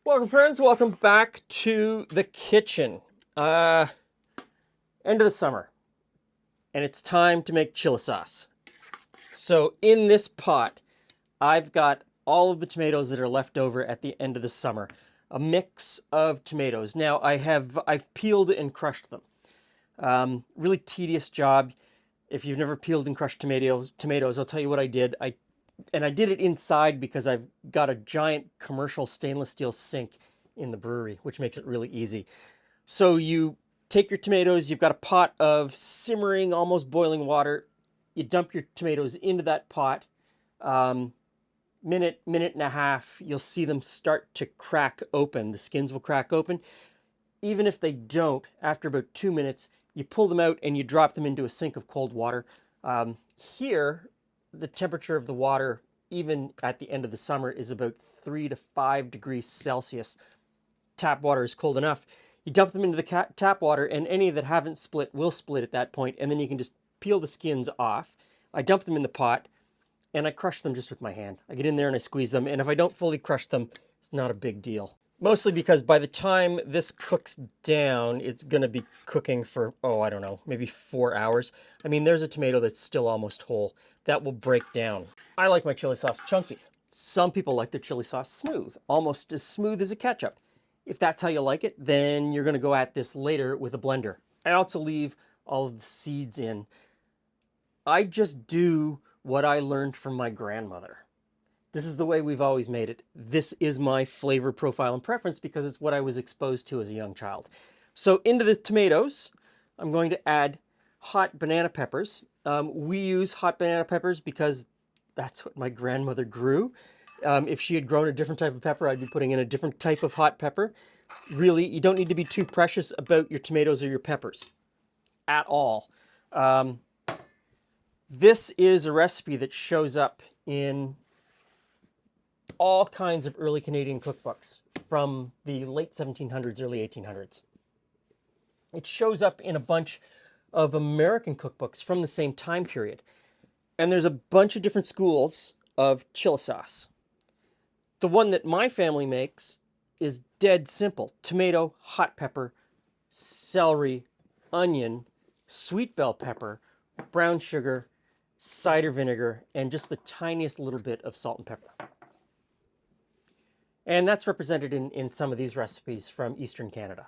Welcome, friends. Welcome back to the kitchen. End of the summer, and it's time to make chili sauce. So in this pot, I've got all of the tomatoes that are left over at the end of the summer. A mix of tomatoes. Now I've peeled and crushed them. Really tedious job. If you've never peeled and crushed tomatoes, I'll tell you what I did. I did it inside because I've got a giant commercial stainless steel sink in the brewery, which makes it really easy. So you take your tomatoes, you've got a pot of simmering, almost boiling water. You dump your tomatoes into that pot. Minute and a half, you'll see them start to crack open. The skins will crack open. Even if they don't, after about 2 minutes, you pull them out and you drop them into a sink of cold water. Here, the temperature of the water, even at the end of the summer, is about 3 to 5 degrees Celsius. Tap water is cold enough. You dump them into the tap water, and any that haven't split will split at that point, and then you can just peel the skins off. I dump them in the pot, and I crush them just with my hand. I get in there and I squeeze them, and if I don't fully crush them, it's not a big deal. Mostly because by the time this cooks down, it's going to be cooking for, I don't know, maybe 4 hours. I mean, there's a tomato that's still almost whole. That will break down. I like my chili sauce chunky. Some people like their chili sauce smooth, almost as smooth as a ketchup. If that's how you like it, then you're going to go at this later with a blender. I also leave all of the seeds in. I just do what I learned from my grandmother. This is the way we've always made it. This is my flavor profile and preference because it's what I was exposed to as a young child. So into the tomatoes, I'm going to add hot banana peppers. We use hot banana peppers because that's what my grandmother grew. If she had grown a different type of pepper, I'd be putting in a different type of hot pepper. Really, you don't need to be too precious about your tomatoes or your peppers at all. This is a recipe that shows up in all kinds of early Canadian cookbooks from the late 1700s, early 1800s. It shows up in a bunch of American cookbooks from the same time period. And there's a bunch of different schools of chili sauce. The one that my family makes is dead simple. Tomato, hot pepper, celery, onion, sweet bell pepper, brown sugar, cider vinegar, and just the tiniest little bit of salt and pepper. And that's represented in some of these recipes from Eastern Canada.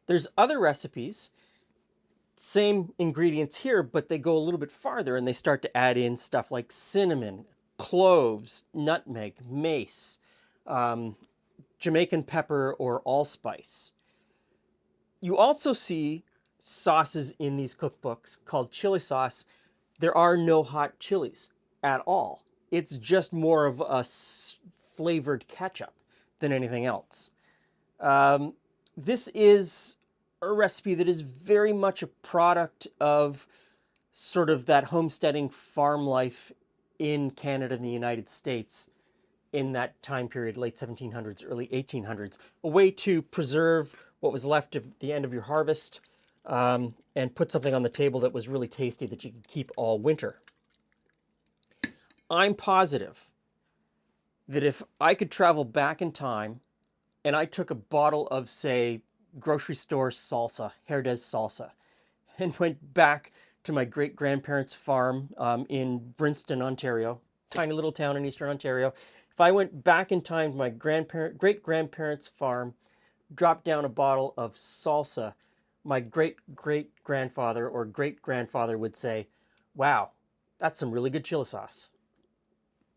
There's other recipes, same ingredients here, but they go a little bit farther and they start to add in stuff like cinnamon, cloves, nutmeg, mace, Jamaican pepper or allspice. You also see sauces in these cookbooks called chili sauce. There are no hot chilies at all. It's just more of a flavored ketchup than anything else. This is a recipe that is very much a product of sort of that homesteading farm life in Canada and the United States in that time period, late 1700s, early 1800s. A way to preserve what was left at the end of your harvest and put something on the table that was really tasty that you could keep all winter. I'm positive that if I could travel back in time and I took a bottle of, say, grocery store salsa, Herdez salsa, and went back to my great-grandparents' farm in Brinston, Ontario, tiny little town in eastern Ontario. If I went back in time to my great-grandparents' farm, dropped down a bottle of salsa, my great-great-grandfather or great-grandfather would say, "Wow, that's some really good chili sauce."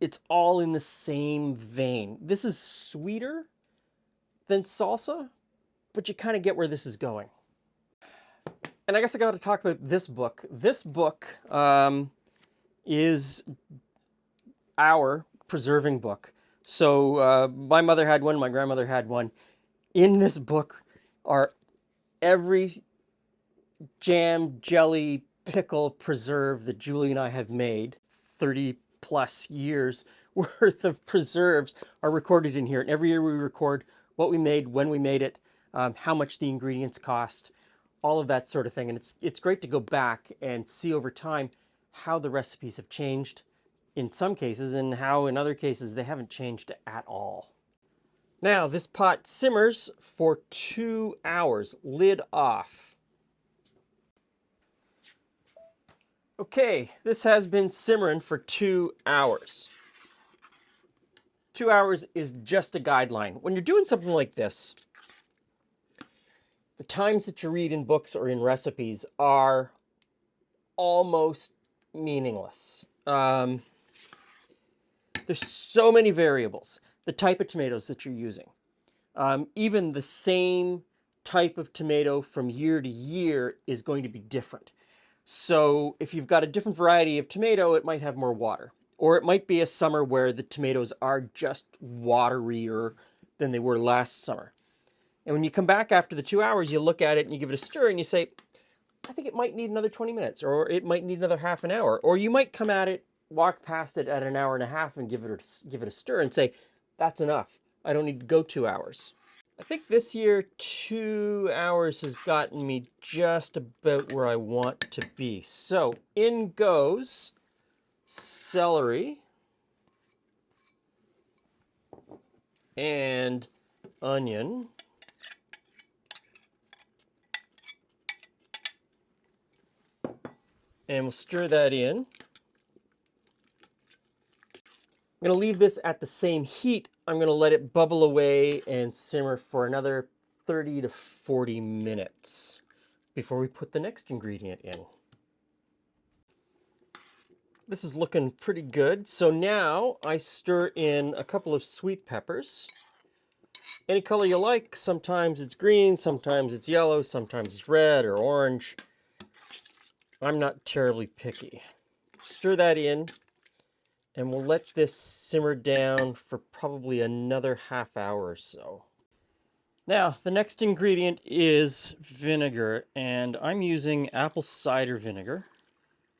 It's all in the same vein. This is sweeter than salsa, but you kind of get where this is going. And I guess I got to talk about this book. This book is our preserving book. So my mother had one, my grandmother had one. In this book are every jam, jelly, pickle, preserve that Julie and I have made. 30 plus years worth of preserves are recorded in here. And every year we record what we made, when we made it, how much the ingredients cost, all of that sort of thing. And it's great to go back and see over time how the recipes have changed in some cases and how in other cases they haven't changed at all. Now this pot simmers for 2 hours, lid off. Okay, this has been simmering for 2 hours. 2 hours is just a guideline. When you're doing something like this, the times that you read in books or in recipes are almost meaningless. There's so many variables. The type of tomatoes that you're using. Even the same type of tomato from year to year is going to be different. So if you've got a different variety of tomato, it might have more water. Or it might be a summer where the tomatoes are just waterier than they were last summer. And when you come back after the 2 hours, you look at it and you give it a stir and you say, I think it might need another 20 minutes, or it might need another half an hour. Or you might come at it, walk past it at an hour and a half and give it a stir and say, that's enough. I don't need to go 2 hours. I think this year 2 hours has gotten me just about where I want to be. So in goes celery and onion. And we'll stir that in. I'm going to leave this at the same heat. I'm going to let it bubble away and simmer for another 30 to 40 minutes before we put the next ingredient in. This is looking pretty good. So now I stir in a couple of sweet peppers. Any color you like. Sometimes it's green, sometimes it's yellow, sometimes it's red or orange. I'm not terribly picky. Stir that in. And we'll let this simmer down for probably another half hour or so. Now, the next ingredient is vinegar, and I'm using apple cider vinegar,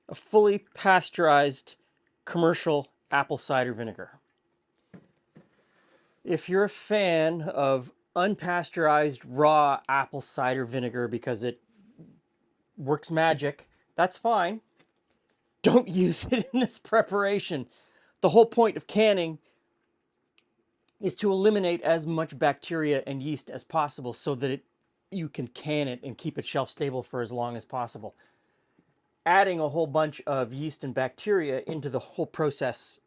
a fully pasteurized commercial apple cider vinegar. If you're a fan of unpasteurized raw apple cider vinegar because it works magic, that's fine. Don't use it in this preparation. The whole point of canning is to eliminate as much bacteria and yeast as possible so that you can can it and keep it shelf stable for as long as possible. Adding a whole bunch of yeast and bacteria into the whole process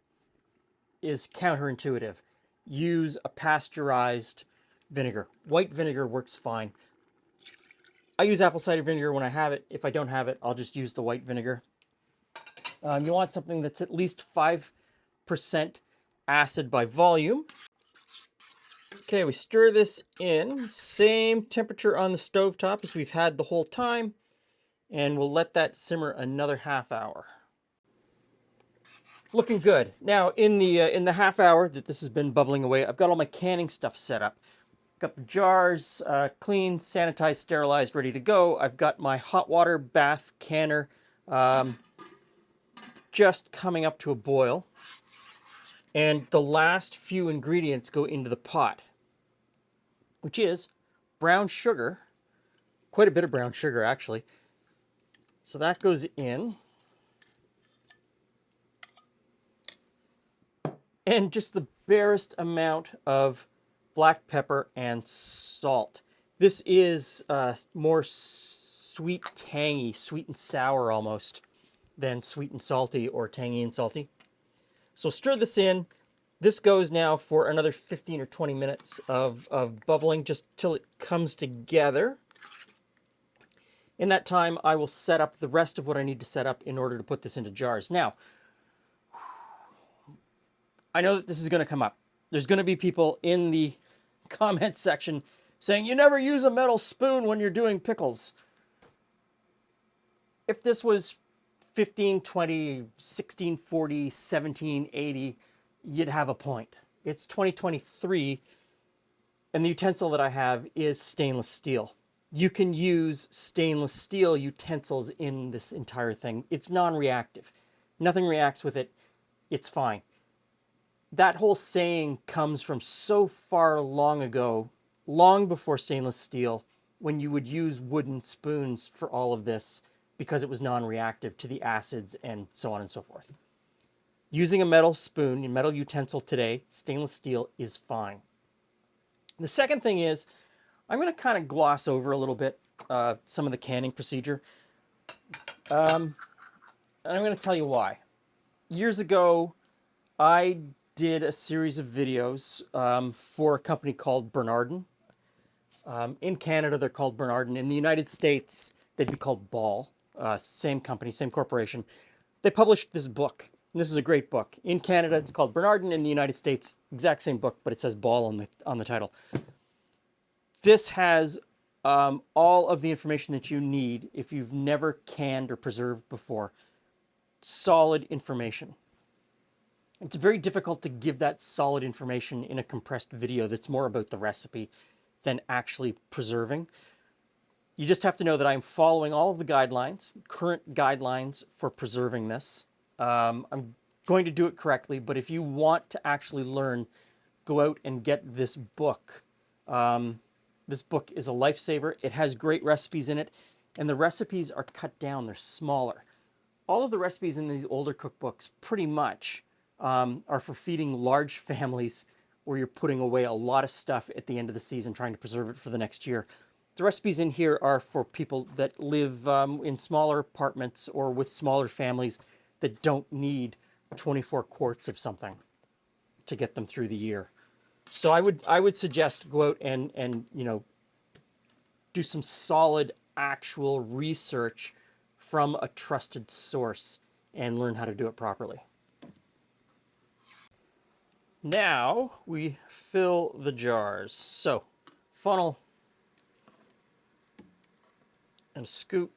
is counterintuitive. Use a pasteurized vinegar. White vinegar works fine. I use apple cider vinegar when I have it. If I don't have it, I'll just use the white vinegar. You want something that's at least 5% acid by volume. Okay, we stir this in. Same temperature on the stovetop as we've had the whole time. And we'll let that simmer another half hour. Looking good. Now, in the half hour that this has been bubbling away, I've got all my canning stuff set up. Got the jars cleaned, sanitized, sterilized, ready to go. I've got my hot water bath canner just coming up to a boil. And the last few ingredients go into the pot, which is brown sugar, quite a bit of brown sugar actually. So that goes in. And just the barest amount of black pepper and salt. This is more sweet, tangy, sweet and sour almost, than sweet and salty or tangy and salty. So stir this in. This goes now for another 15 or 20 minutes of bubbling, just till it comes together. In that time, I will set up the rest of what I need to set up in order to put this into jars. Now, I know that this is going to come up. There's going to be people in the comment section saying, you never use a metal spoon when you're doing pickles. If this was 1520, 1640, 1780, you'd have a point. It's 2023, and the utensil that I have is stainless steel. You can use stainless steel utensils in this entire thing. It's non-reactive. Nothing reacts with it. It's fine. That whole saying comes from so far long ago, long before stainless steel, when you would use wooden spoons for all of this because it was non-reactive to the acids and so on and so forth. Using a metal spoon, a metal utensil today, stainless steel is fine. The second thing is I'm going to kind of gloss over a little bit some of the canning procedure. And I'm going to tell you why. Years ago, I did a series of videos for a company called Bernardin. In Canada, they're called Bernardin. In the United States, they'd be called Ball. Same company, same corporation. They published this book. And this is a great book. In Canada, it's called Bernardin. In the United States, exact same book, but it says Ball on the title. This has all of the information that you need if you've never canned or preserved before. Solid information. It's very difficult to give that solid information in a compressed video that's more about the recipe than actually preserving. You just have to know that I'm following all of the guidelines, current guidelines for preserving this. I'm going to do it correctly, but if you want to actually learn, go out and get this book. This book is a lifesaver. It has great recipes in it, and the recipes are cut down. They're smaller. All of the recipes in these older cookbooks pretty much are for feeding large families where you're putting away a lot of stuff at the end of the season trying to preserve it for the next year. The recipes in here are for people that live in smaller apartments or with smaller families that don't need 24 quarts of something to get them through the year. So I would suggest go out and you know, do some solid actual research from a trusted source and learn how to do it properly. Now we fill the jars. So funnel and scoop.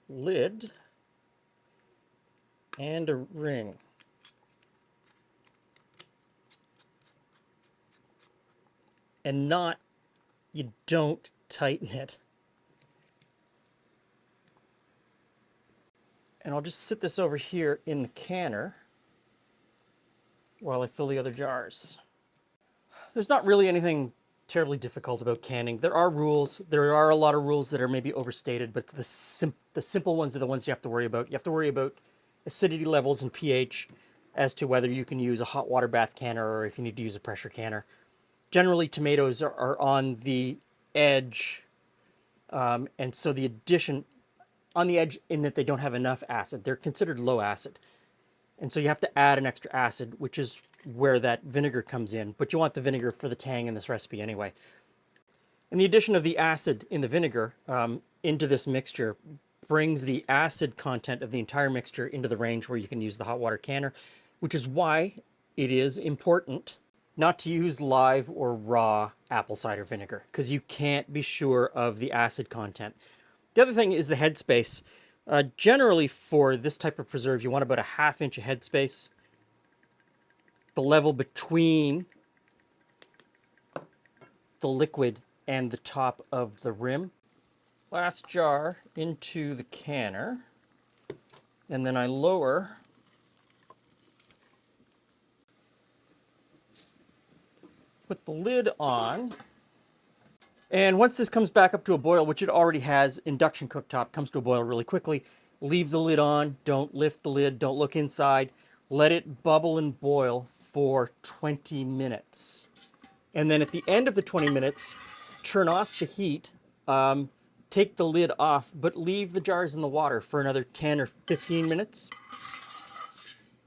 Lid and a ring. And not, you don't tighten it. And I'll just sit this over here in the canner while I fill the other jars. There's not really anything terribly difficult about canning. There are rules. There are a lot of rules that are maybe overstated, but the simple ones are the ones you have to worry about. You have to worry about acidity levels and pH as to whether you can use a hot water bath canner or if you need to use a pressure canner. Generally, tomatoes are on the edge, and so the addition on the edge in that they don't have enough acid. They're considered low acid. And so you have to add an extra acid, which is where that vinegar comes in. But you want the vinegar for the tang in this recipe anyway. And the addition of the acid in the vinegar into this mixture brings the acid content of the entire mixture into the range where you can use the hot water canner, which is why it is important not to use live or raw apple cider vinegar, because you can't be sure of the acid content. The other thing is the headspace. Generally for this type of preserve, you want about a 1/2 inch of headspace. The level between the liquid and the top of the rim. Last jar into the canner, and then I lower put the lid on, and once this comes back up to a boil, which it already has, induction cooktop comes to a boil really quickly, leave the lid on, don't lift the lid, don't look inside, let it bubble and boil for 20 minutes. And then at the end of the 20 minutes, turn off the heat, take the lid off, but leave the jars in the water for another 10 or 15 minutes.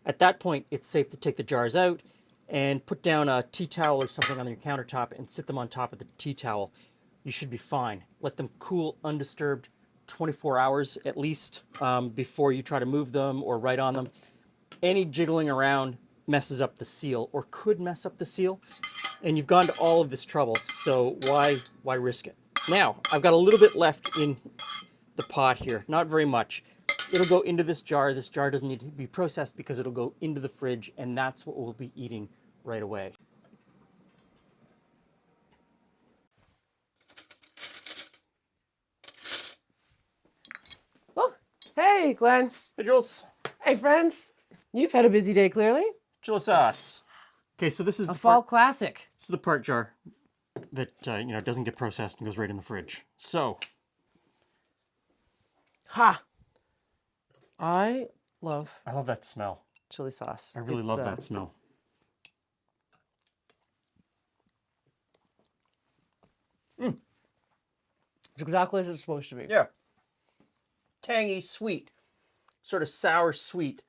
At that point, it's safe to take the jars out and put down a tea towel or something on your countertop and sit them on top of the tea towel. You should be fine. Let them cool undisturbed 24 hours at least before you try to move them or write on them. Any jiggling around messes up the seal or could mess up the seal, and you've gone to all of this trouble, so why risk it? Now, I've got a little bit left in the pot here, not very much. It'll go into this jar. This jar doesn't need to be processed because it'll go into the fridge, and that's what we'll be eating right away. Hey, Glenn. Hey, Jules. Hey, friends. You've had a busy day, clearly. Chili sauce. Okay, so this is A the fall part, classic. this is the part jar that doesn't get processed and goes right in the fridge. So Ha! I love I love that smell. chili sauce. I really love that smell. It's exactly as it's supposed to be. Yeah. Tangy, sweet, sort of sour, sweet.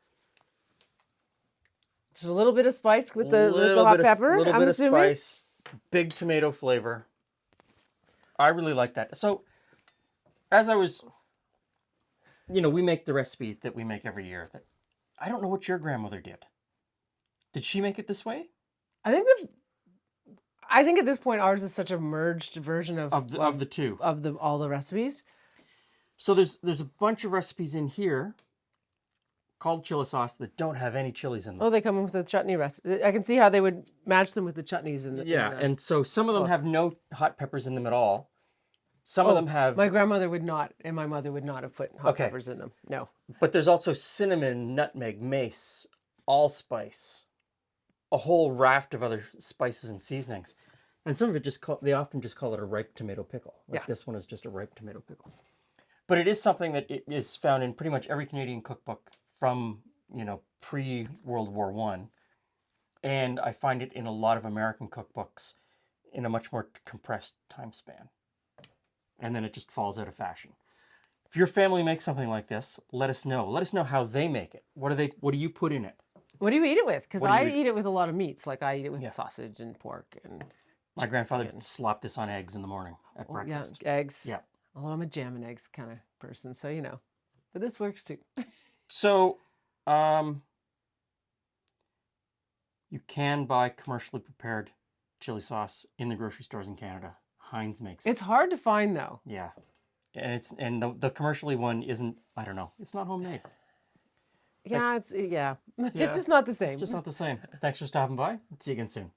Just a little bit of spice with the hot pepper. A little I'm bit assuming. of spice. Big tomato flavor. I really like that. So, as I was, we make the recipe that we make every year. That I don't know what your grandmother did. Did she make it this way? I think at this point ours is such a merged version of the two. of all the recipes. So there's a bunch of recipes in here called chili sauce that don't have any chilies in them. Oh, they come in with the chutney recipe. I can see how they would match them with the chutneys in the And so some of them have no hot peppers in them at all. Some of them have, My grandmother would not, and my mother would not have put hot peppers in them. No. but there's also cinnamon, nutmeg, mace, allspice, a whole raft of other spices and seasonings. And some of it they often just call it a ripe tomato pickle. Like this one is just a ripe tomato pickle. But it is something that is found in pretty much every Canadian cookbook from, pre-World War I. And I find it in a lot of American cookbooks in a much more compressed time span. And then it just falls out of fashion. If your family makes something like this, let us know. Let us know how they make it. What do you put in it? What do you eat it with? Because What do I you eat it with a lot of meats. Like I eat it with sausage and pork and My grandfather slopped this on eggs in the morning at breakfast. yeah, eggs. Yeah. Although I'm a jam and eggs kind of person, so But this works too. So, you can buy commercially prepared chili sauce in the grocery stores in Canada. Heinz makes it. It's hard to find though. Yeah. And the commercially one isn't, I don't know, it's not homemade. Yeah, it's just not the same. It's just not the same. Thanks for stopping by. See you again soon.